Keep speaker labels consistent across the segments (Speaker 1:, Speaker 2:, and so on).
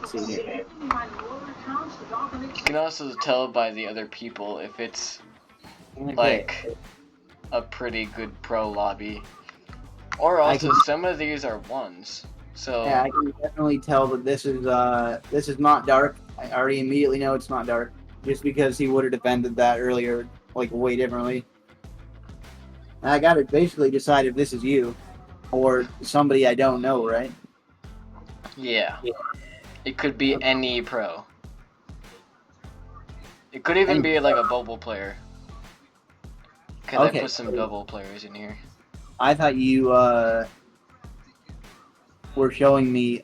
Speaker 1: Let's see here.
Speaker 2: You can also tell by the other people if it's
Speaker 1: Okay.
Speaker 2: like a pretty good pro lobby. Or also some of these are ones. So
Speaker 1: yeah, I can definitely tell that this is not dark. I already immediately know it's not dark, just because he would have defended that earlier, like way differently. And I gotta basically decide if this is you, or somebody I don't know, right?
Speaker 2: yeah. It could be any pro. It could even be like a bubble player. Because I put some double players in here.
Speaker 1: I thought you were showing me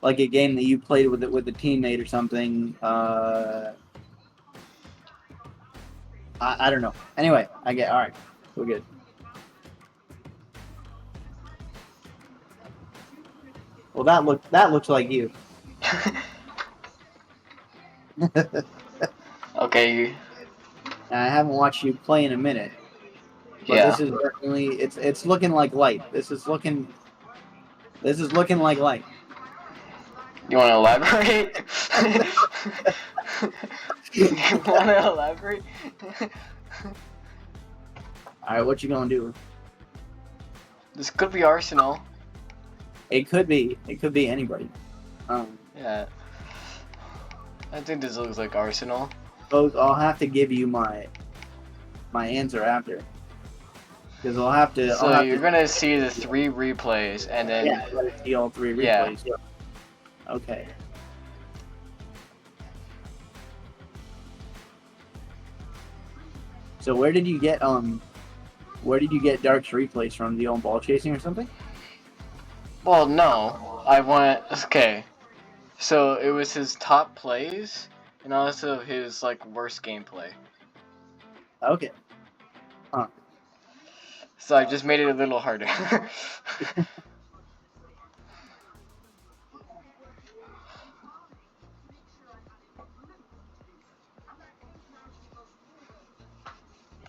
Speaker 1: like a game that you played with a teammate or something. I don't know. Anyway, all right. We're good. Well, that looks like you.
Speaker 2: Okay.
Speaker 1: I haven't watched you play in a minute, but
Speaker 2: Yeah.
Speaker 1: this is definitely it's looking like light. This is looking like light.
Speaker 2: You want to elaborate? You want to elaborate?
Speaker 1: All right, what you gonna do?
Speaker 2: This could be Arsenal.
Speaker 1: It could be anybody.
Speaker 2: Yeah. I think this looks like Arsenal.
Speaker 1: I'll have to give you my answer after, because I'll have to.
Speaker 2: So you're gonna see the 3 replays, and then
Speaker 1: yeah, let's see all 3 replays. Yeah. Okay. So where did you get Dark's replays from? The old ball chasing or something?
Speaker 2: Well, no. I want. Okay. So it was his top plays, and also his like worst gameplay.
Speaker 1: Okay.
Speaker 2: So I just made it a little harder. I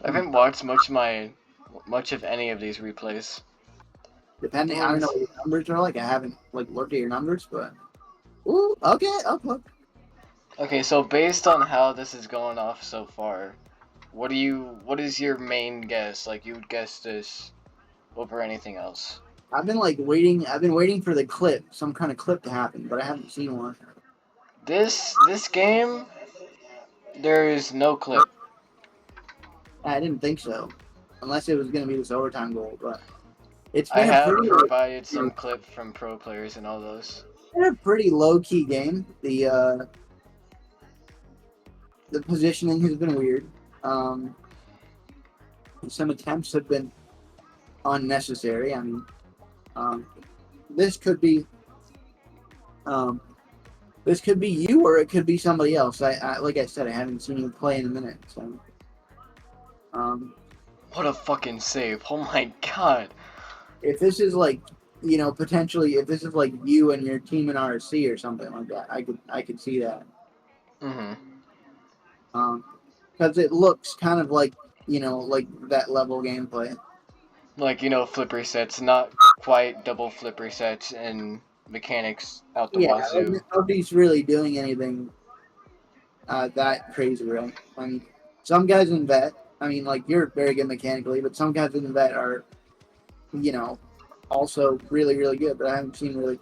Speaker 2: haven't watched much of any of these replays.
Speaker 1: Depending, I don't know what your numbers are like. I haven't like looked at your numbers, but ooh, okay, I'll look.
Speaker 2: Okay, so based on how this is going off so far, what is your main guess? Like you would guess this over anything else?
Speaker 1: I've been waiting for the clip, some kind of clip to happen, but I haven't seen one.
Speaker 2: This game, there is no clip.
Speaker 1: I didn't think so, unless it was going to be this overtime goal. But it's
Speaker 2: I
Speaker 1: been
Speaker 2: have provided some clip from pro players and all those.
Speaker 1: It's been a pretty low key game. The positioning has been weird. Some attempts have been unnecessary. I mean, this could be you, or it could be somebody else. I like I said, I haven't seen you play in a minute. So,
Speaker 2: what a fucking save! Oh my god!
Speaker 1: If this is like, potentially, if this is like you and your team in RSC or something like that, I could see that. Because it looks kind of like, like that level gameplay.
Speaker 2: Like, flip resets, not quite double flip resets and mechanics out the wazoo.
Speaker 1: Nobody's really doing anything that crazy, right? I mean, some guys in vet, like you're very good mechanically, but some guys in vet are, also really, really good. But I haven't seen really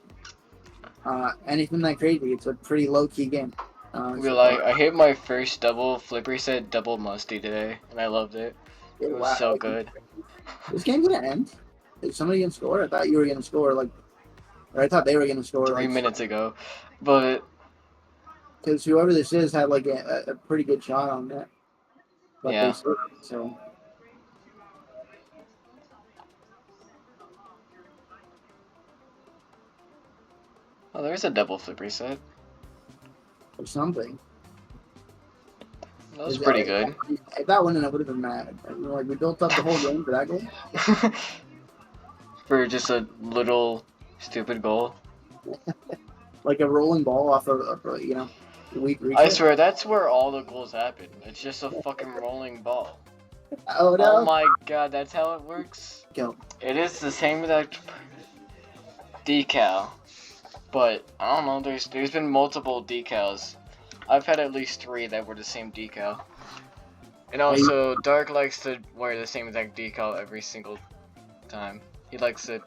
Speaker 1: anything that crazy. It's a pretty low key game.
Speaker 2: I hit my first double flip reset double musty today, and I loved it. It was so good.
Speaker 1: This game's gonna end. Is somebody gonna score? I thought you were gonna score or I thought they were gonna score
Speaker 2: 3 minutes ago, but
Speaker 1: because whoever this is had like a pretty good shot on that. But
Speaker 2: yeah.
Speaker 1: They scored, so.
Speaker 2: Oh, there's a double flip reset.
Speaker 1: Or something.
Speaker 2: That was pretty good.
Speaker 1: If that went in, I would have been mad. Like, we built up the whole game for that goal.
Speaker 2: For just a little stupid goal.
Speaker 1: Like a rolling ball off of weak reset.
Speaker 2: I swear, that's where all the goals happen. It's just a fucking rolling ball.
Speaker 1: Oh
Speaker 2: Oh
Speaker 1: no!
Speaker 2: my god, that's how it works?
Speaker 1: Go.
Speaker 2: It is the same exact decal, but I don't know, there's been multiple decals. I've had at least 3 that were the same decal. And
Speaker 1: Are you,
Speaker 2: also, Dark likes to wear the same exact decal every single time. He likes it.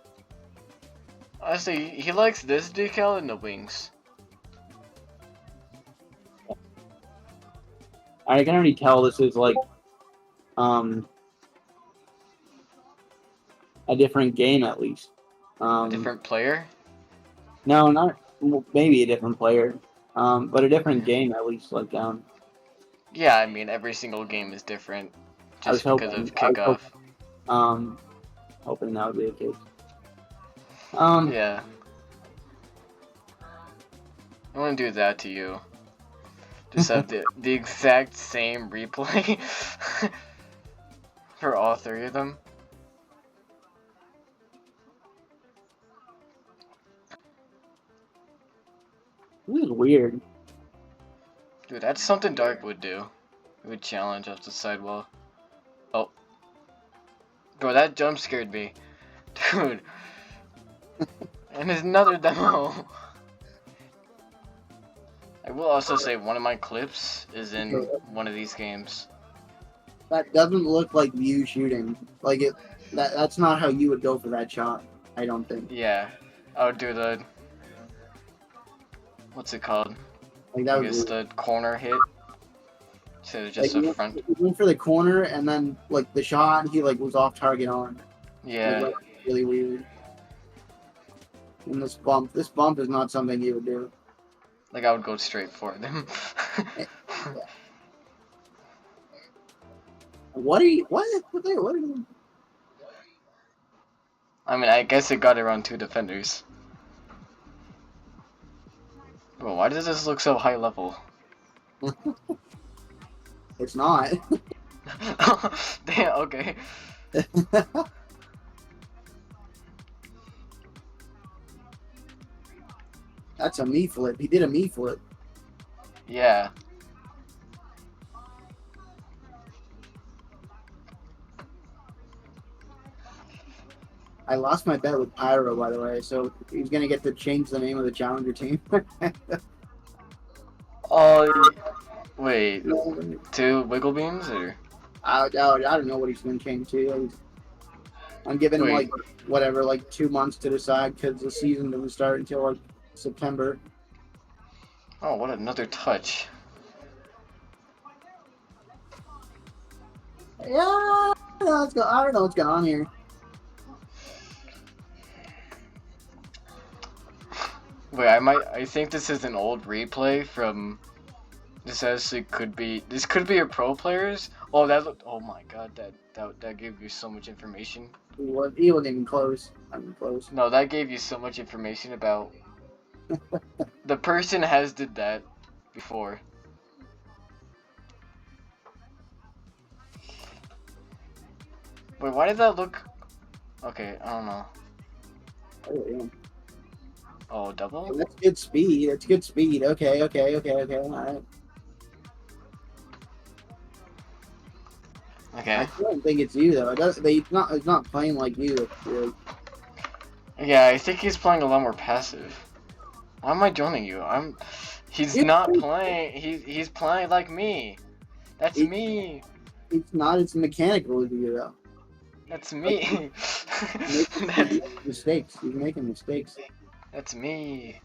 Speaker 2: Honestly, he likes this decal and the wings.
Speaker 1: I can already tell this is like um a different game at least.
Speaker 2: A different player?
Speaker 1: No, not well, maybe a different player. But a different game at least. Like
Speaker 2: Yeah, I mean, every single game is different.
Speaker 1: I was
Speaker 2: Just because
Speaker 1: hoping,
Speaker 2: of kickoff.
Speaker 1: um, hoping that would be the case.
Speaker 2: Yeah. I want to do that to you. Just have the exact same replay for all 3 of them.
Speaker 1: This is weird.
Speaker 2: Dude, that's something Dark would do. He would challenge off the sidewall. Oh. Bro, that jump scared me. Dude. And there's another demo. I will also say one of my clips is in one of these games.
Speaker 1: That doesn't look like you shooting. Like it. That's not how you would go for that shot. I don't think.
Speaker 2: Yeah. I would do the... What's it called?
Speaker 1: Like that
Speaker 2: I
Speaker 1: was
Speaker 2: guess the corner hit. Instead of just
Speaker 1: like,
Speaker 2: a front.
Speaker 1: he went for the corner and then like the shot he like was off target on.
Speaker 2: Yeah.
Speaker 1: Like, really weird. And this bump is not something you would do.
Speaker 2: Like I would go straight for them.
Speaker 1: What are you? What are you?
Speaker 2: I mean, I guess it got around 2 defenders. Bro, why does this look so high level?
Speaker 1: It's not.
Speaker 2: Damn, okay.
Speaker 1: That's a me flip. He did a me flip.
Speaker 2: Yeah.
Speaker 1: I lost my bet with Pyro, by the way, so he's gonna get to change the name of the challenger team.
Speaker 2: Oh, wait. 2 wiggle beams or?
Speaker 1: I don't know what he's gonna change to. I'm giving him
Speaker 2: Wait.
Speaker 1: like whatever, like 2 months to decide because the season doesn't start until like September.
Speaker 2: Oh, what another touch.
Speaker 1: Yeah, I don't know what's going on here.
Speaker 2: Wait, I think this is an old replay from... This could be a pro player's. Oh, oh my god, that gave you so much information.
Speaker 1: He wasn't even close. I'm even close.
Speaker 2: No, that gave you so much information about... The person has did that before. Wait, why did that look... Okay, I don't know.
Speaker 1: Oh, yeah.
Speaker 2: Oh, double?
Speaker 1: That's good speed. That's good speed. Okay. All right.
Speaker 2: Okay.
Speaker 1: I don't think it's you though. It's not playing like you. Really.
Speaker 2: Yeah, I think he's playing a lot more passive. Why am I joining you? He's not playing. He's playing like me. That's me.
Speaker 1: It's not. It's mechanical with you though.
Speaker 2: That's me.
Speaker 1: Mistakes. He's making mistakes.
Speaker 2: That's me.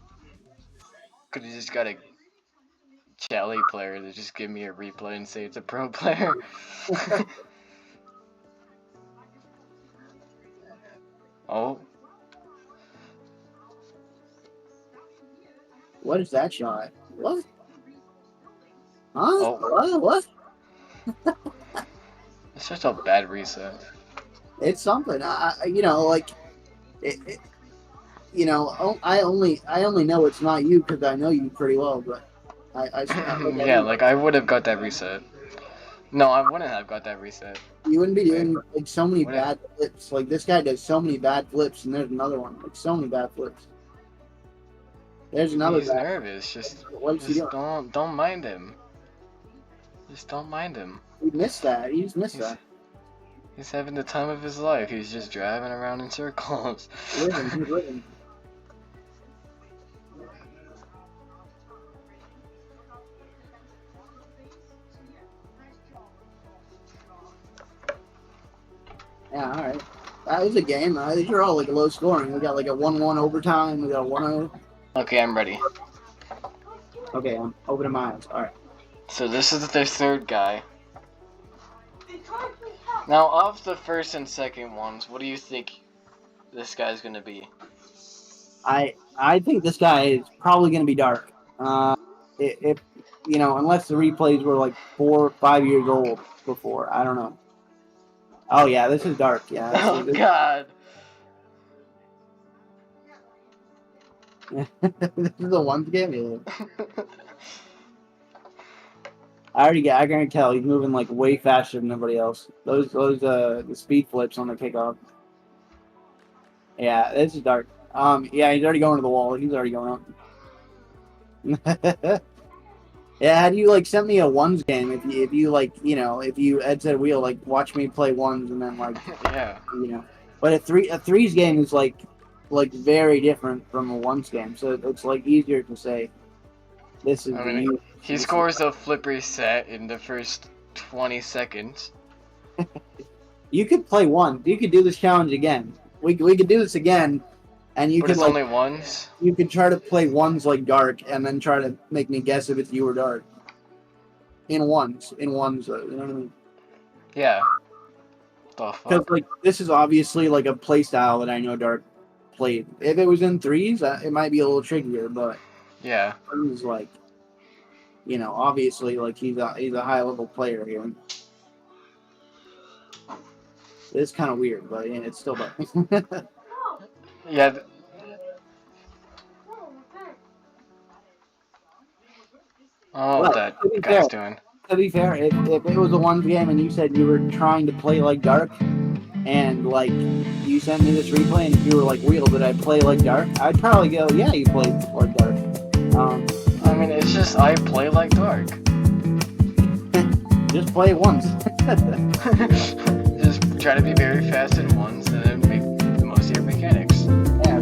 Speaker 2: Could have just got a Chally player to just give me a replay and say it's a pro player. Oh.
Speaker 1: What is that shot? What? Huh?
Speaker 2: Oh.
Speaker 1: What?
Speaker 2: It's just a bad reset.
Speaker 1: It's something. You know, like, you know, I only know it's not you because I know you pretty well, but
Speaker 2: Yeah, like I would have got that reset. No, I wouldn't have got that reset.
Speaker 1: You wouldn't be doing like so many
Speaker 2: What
Speaker 1: bad flips. Like this guy does so many bad flips, and there's another one. Like so many bad flips. There's another.
Speaker 2: He's nervous. Just don't mind him. Just don't mind him.
Speaker 1: He missed that. He just missed that.
Speaker 2: He's having the time of his life. He's just driving around in circles.
Speaker 1: Living, he's living. Yeah, all right. That was a game. These are all like low scoring. We got like a 1-1 overtime. We got a 1-0.
Speaker 2: Okay, I'm ready.
Speaker 1: Okay, I'm opening my eyes. All right.
Speaker 2: So this is the third guy. Now, of the first and second ones, what do you think this guy's gonna be?
Speaker 1: I think this guy is probably going to be dark. If you know, unless the replays were like 4 or 5 years old before, I don't know. Oh yeah, this is dark. Yeah.
Speaker 2: Oh
Speaker 1: This,
Speaker 2: God!
Speaker 1: this is the one game. Yeah. I can tell he's moving like way faster than everybody else. Those the speed flips on the kickoff. Yeah, this is dark. Yeah, he's already going to the wall. He's already going up. Yeah, had you like sent me a ones game if you like, you know, if you Ed said wheel like watch me play ones and then like
Speaker 2: Yeah.
Speaker 1: you know. But a threes game is like very different from a ones game. So it's like easier to say this is
Speaker 2: I
Speaker 1: the
Speaker 2: mean,
Speaker 1: new
Speaker 2: he scores a flip reset in the first 20 seconds.
Speaker 1: You could play one. You could do this challenge again. We could do this again, and you
Speaker 2: But
Speaker 1: could
Speaker 2: it's
Speaker 1: like
Speaker 2: only ones.
Speaker 1: you could try to play ones like dark, and then try to make me guess if it's you or dark. In ones, you know what I mean?
Speaker 2: Yeah. The
Speaker 1: Because
Speaker 2: fuck?
Speaker 1: like this is obviously like a play style that I know dark played. If it was in threes, it might be a little trickier, but
Speaker 2: Yeah.
Speaker 1: it was like, you know, obviously like he's a high level player here. It's kind of weird, but yeah, it's still dark.
Speaker 2: Yeah. Oh,
Speaker 1: Well,
Speaker 2: that
Speaker 1: to be
Speaker 2: guy's
Speaker 1: fair-
Speaker 2: doing.
Speaker 1: To be fair, if it was a one game and you said you were trying to play like dark, and like you sent me this replay and you were like, "Wheel, did I play like dark?" I'd probably go, "Yeah, you played like dark."
Speaker 2: I mean, it's just I play like dark.
Speaker 1: Just play it once.
Speaker 2: Just try to be very fast at once and then make the most of your mechanics.
Speaker 1: Yeah.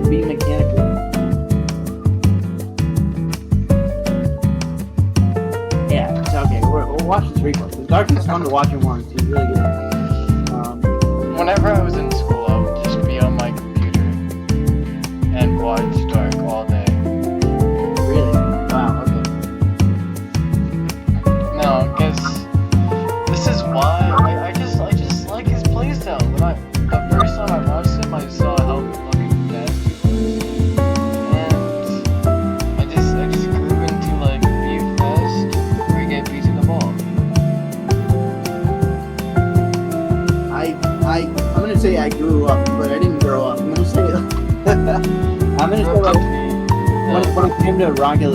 Speaker 1: Be mechanical. Yeah, it's okay. We'll watch this replay. Dark is fun to watch it once. It's really good.
Speaker 2: Whenever I was in school, I would just be on my computer and watch Dark all day.
Speaker 1: Really? Wow. Okay.
Speaker 2: No, because this is why I just like his playstyle. The first time I watched him, I saw how fucking fast he was, and I just grew into like be fast or get beat to the ball.
Speaker 1: I'm gonna say I grew up, but I didn't grow up. I'm gonna say like when it came to Rocket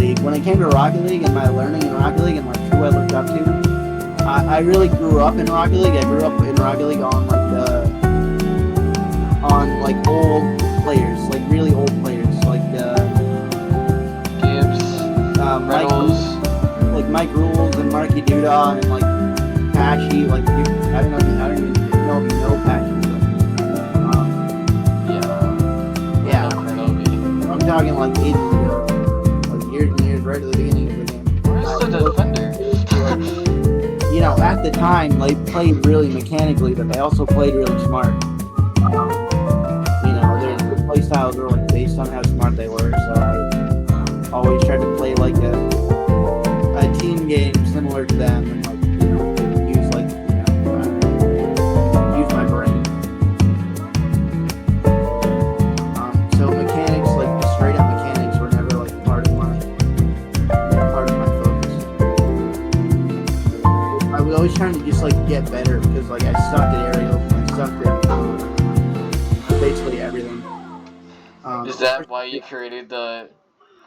Speaker 1: League, and my learning in Rocket League and like who I looked up to, I really grew up in Rocket League. I grew up in Rocket League on like old players, like really old players, like
Speaker 2: Gibbs, Reynolds.
Speaker 1: Mike Rules and Marky Duda and like Patchy. Like I don't even know if you know Patchy. Yeah. I'm talking like ages ago, like years and years, right at the beginning of the game.
Speaker 2: Where's the defender?
Speaker 1: You know, at the time, they played really mechanically, but they also played really smart. You know, their play styles were like based on how smart they were. So I always tried to play like a team game similar to them, and like you know, use like use my brain. So mechanics, like the straight up mechanics, were never like part of my focus. I was always trying to just like get better because like I sucked at aerials, and I sucked at basically everything.
Speaker 2: Is that why you created the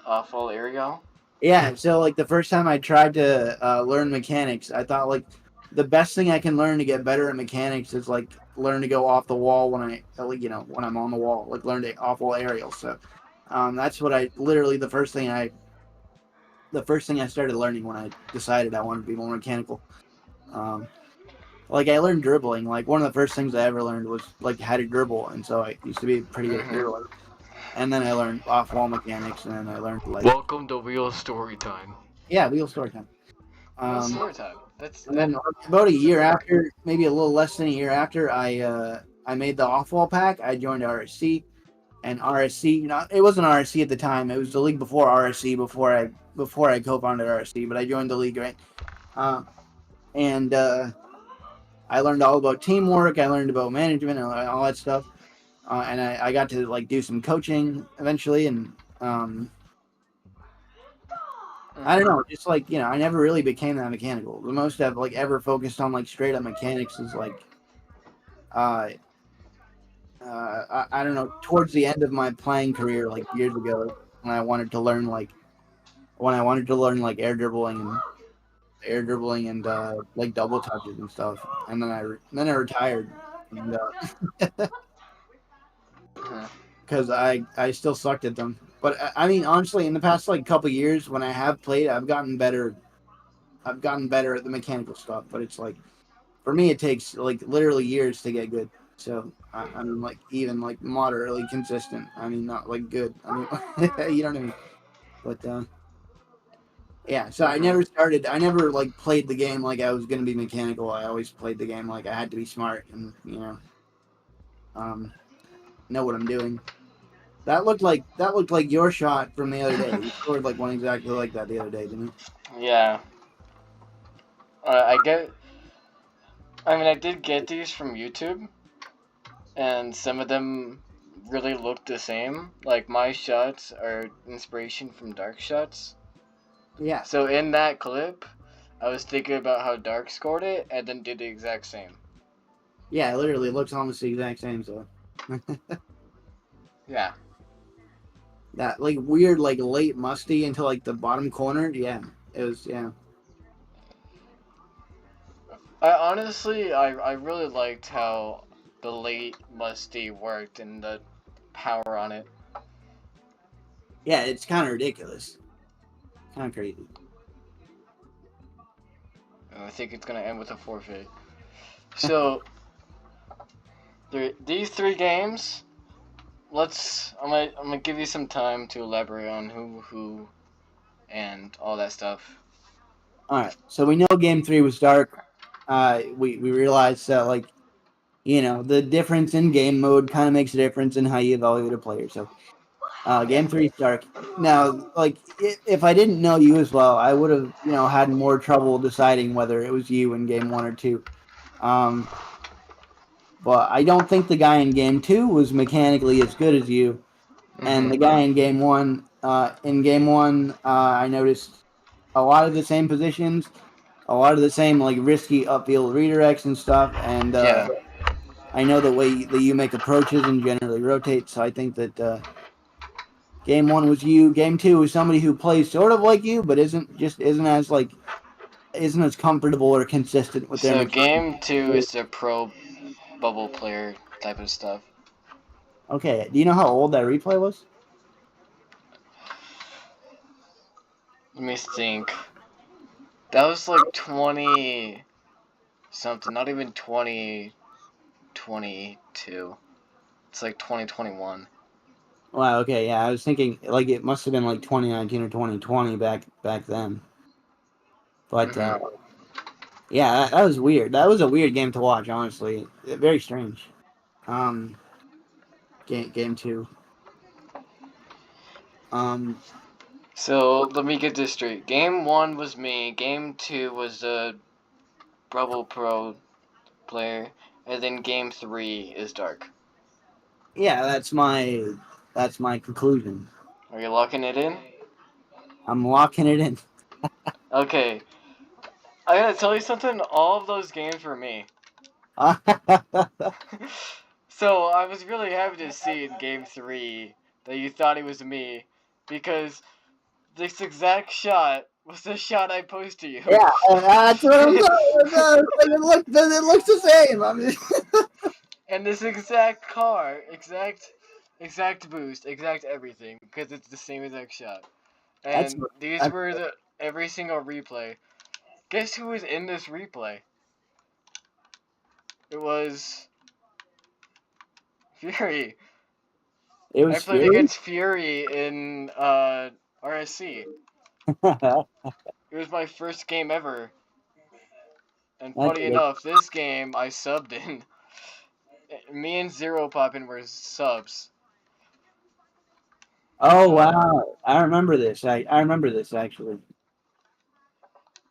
Speaker 2: awful aerial?
Speaker 1: Yeah, so like the first time I tried to learn mechanics, I thought like the best thing I can learn to get better at mechanics is like learn to go off the wall when I'm on the wall, like learn to awful aerials. So that's what the first thing I the first thing I started learning when I decided I wanted to be more mechanical. Like I learned dribbling. Like one of the first things I ever learned was like how to dribble, and so I used to be pretty good at
Speaker 2: Mm-hmm.
Speaker 1: dribbling. And then I learned off wall mechanics, and then I learned like
Speaker 2: Welcome to real story time.
Speaker 1: wheel story time.
Speaker 2: Real
Speaker 1: Um,
Speaker 2: story time. That's
Speaker 1: and then about a year after, maybe a little less than a year after, I made the off wall pack. I joined RSC, and RSC, it wasn't RSC at the time. It was the league before RSC, before I co-founded RSC. But I joined the league, right? And I learned all about teamwork. I learned about management and all that stuff. And I got to like do some coaching eventually, and I don't know, just like I never really became that mechanical. The most I've like ever focused on like straight up mechanics is like uh, I don't know, towards the end of my playing career, like years ago, when I wanted to learn like air dribbling and like double touches and stuff, and then I retired, and
Speaker 2: Mm-hmm.
Speaker 1: because I still sucked at them. But I mean, honestly, in the past like couple years, when I have played, I've gotten better. I've gotten better at the mechanical stuff. But it's like for me, it takes like literally years to get good. So I'm like even like moderately consistent. I mean, not like good. I mean, you know what I mean. But yeah, so
Speaker 2: Mm-hmm.
Speaker 1: I never like played the game like I was gonna be mechanical. I always played the game like I had to be smart and um, know what I'm doing. That looked like your shot from the other day. You scored like one exactly like that the other day, didn't you?
Speaker 2: Yeah. I get. I mean, I did get these from YouTube, and some of them really look the same. Like my shots are inspiration from Dark shots.
Speaker 1: Yeah,
Speaker 2: So in that clip, I was thinking about how Dark scored it, and then did the exact same.
Speaker 1: yeah. Literally, it looks almost the exact same. So
Speaker 2: Yeah.
Speaker 1: that like weird like late musty into like the bottom corner. Yeah, it was. Yeah,
Speaker 2: I really liked how the late musty worked and the power on it.
Speaker 1: yeah. It's kind of ridiculous. Kind of crazy.
Speaker 2: And I think it's gonna end with a forfeit. So these three games, I'm gonna give you some time to elaborate on who and all that stuff.
Speaker 1: All right. So we know game three was dark. We realized that like the difference in game mode kind of makes a difference in how you evaluate a player. So
Speaker 2: Yeah.
Speaker 1: game three is dark. Now, like if I didn't know you as well, I would have had more trouble deciding whether it was you in game one or two. Um, but I don't think the guy in game two was mechanically as good as you. And the
Speaker 2: Mhm.
Speaker 1: guy in game one, I noticed a lot of the same positions, a lot of the same like risky upfield redirects and stuff. And
Speaker 2: Yeah.
Speaker 1: I know the way that you make approaches and generally rotate. So I think that game one was you. Game two was somebody who plays sort of like you, but isn't as comfortable or consistent with their
Speaker 2: So
Speaker 1: mechanics.
Speaker 2: game two is the pro bubble player type of stuff.
Speaker 1: Okay, do you know how old that replay was?
Speaker 2: Let me think. That was like 20 something, not even 2022. It's like 2021.
Speaker 1: Wow. Okay. Yeah, I was thinking like it must have been like 2019 or 2020 back then. But
Speaker 2: Mhm.
Speaker 1: yeah, that was weird. That was a weird game to watch. Honestly, very strange. Um, game two. Um,
Speaker 2: So let me get this straight. Game one was me. Game two was the Bubble Pro player, and then game three is Dark.
Speaker 1: yeah, that's my conclusion.
Speaker 2: Are you locking it in?
Speaker 1: I'm locking it in.
Speaker 2: Okay. I gotta tell you something. All of those games were me. So I was really happy to see in game three that you thought it was me, because this exact shot was the shot I posed to you.
Speaker 1: Yeah, that's what I'm saying. It looks the same. I mean,
Speaker 2: And this exact car, exact boost, exact everything, because it's the same exact shot.
Speaker 1: That's
Speaker 2: And these were the every single replay. Guess who was in this replay? It was Fury.
Speaker 1: it
Speaker 2: I
Speaker 1: was
Speaker 2: played
Speaker 1: Fury.
Speaker 2: against Fury in RSC. It was my first game ever. And
Speaker 1: That's
Speaker 2: funny
Speaker 1: it.
Speaker 2: enough, this game I subbed in. Me and Zero Poppin were subs.
Speaker 1: Oh
Speaker 2: Uh,
Speaker 1: wow, I remember this. I remember this actually.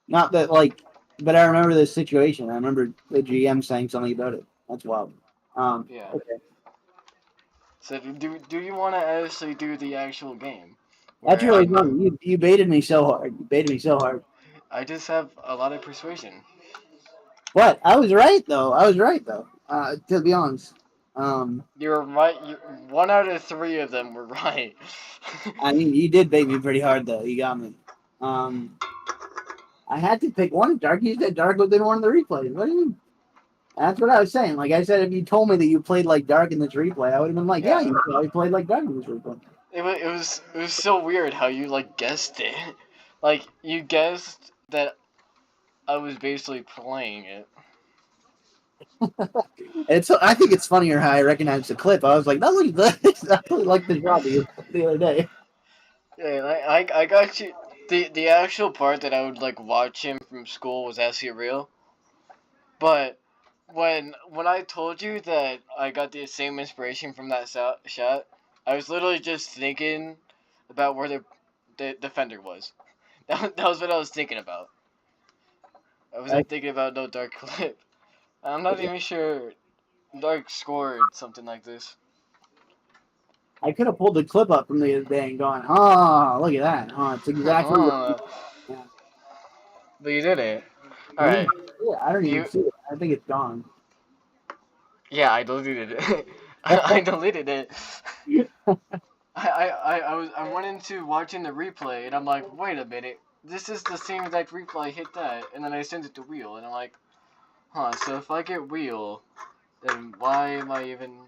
Speaker 1: Not that like, but I remember this situation. I remember the GM saying something about it. That's wild.
Speaker 2: yeah.
Speaker 1: Okay.
Speaker 2: So do you want to actually do the actual game?
Speaker 1: That's
Speaker 2: Where
Speaker 1: really funny. You baited me so hard. You baited me so hard.
Speaker 2: I just have a lot of persuasion.
Speaker 1: But I was right though. I was right though. To be honest. Um,
Speaker 2: You were right. One out of three of them were right.
Speaker 1: I mean, you did bait me pretty hard though. You got me. Um, I had to pick one. Dark. You said Dark was in one of the replays. What do you mean? That's what I was saying. Like I said, if you told me that you played like Dark in this replay, I would have been like, yeah,
Speaker 2: Yeah.
Speaker 1: you probably played like Dark in this replay.
Speaker 2: It was so weird how you like guessed it. Like you guessed that I was basically playing it.
Speaker 1: It's. I think it's funnier how I recognized the clip. I was like, that looks good. I really like the job you did the other day.
Speaker 2: Yeah, I got you. The actual part that I would like watch him from school was actually real. But when I told you that I got the same inspiration from that shot, I was literally just thinking about where the defender was. That was what I was thinking about. I wasn't thinking about no Dark clip. I'm not even sure Dark scored something like this.
Speaker 1: I could have pulled the clip up from the other day and gone, oh, look at that. Oh, it's exactly what.
Speaker 2: But
Speaker 1: Yeah.
Speaker 2: you didn't. All
Speaker 1: You didn't
Speaker 2: right.
Speaker 1: see it. I don't even
Speaker 2: You
Speaker 1: see it. I think it's gone.
Speaker 2: Yeah, I deleted it. I deleted it. I went into watching the replay and I'm like, wait a minute, this is the same exact replay. Hit that, and then I sent it to Wheel, and I'm like, huh. So if I get Wheel, then why am I even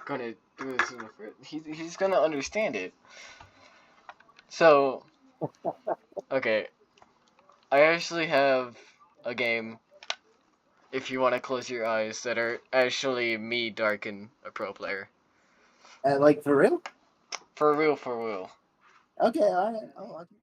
Speaker 2: gonna do this in the first? He's gonna understand it. So okay, I actually have a game. If you want to close your eyes, that are actually me, Dark, and a pro player.
Speaker 1: Like, for real?
Speaker 2: For real, for real.
Speaker 1: Okay, all right. Oh, okay.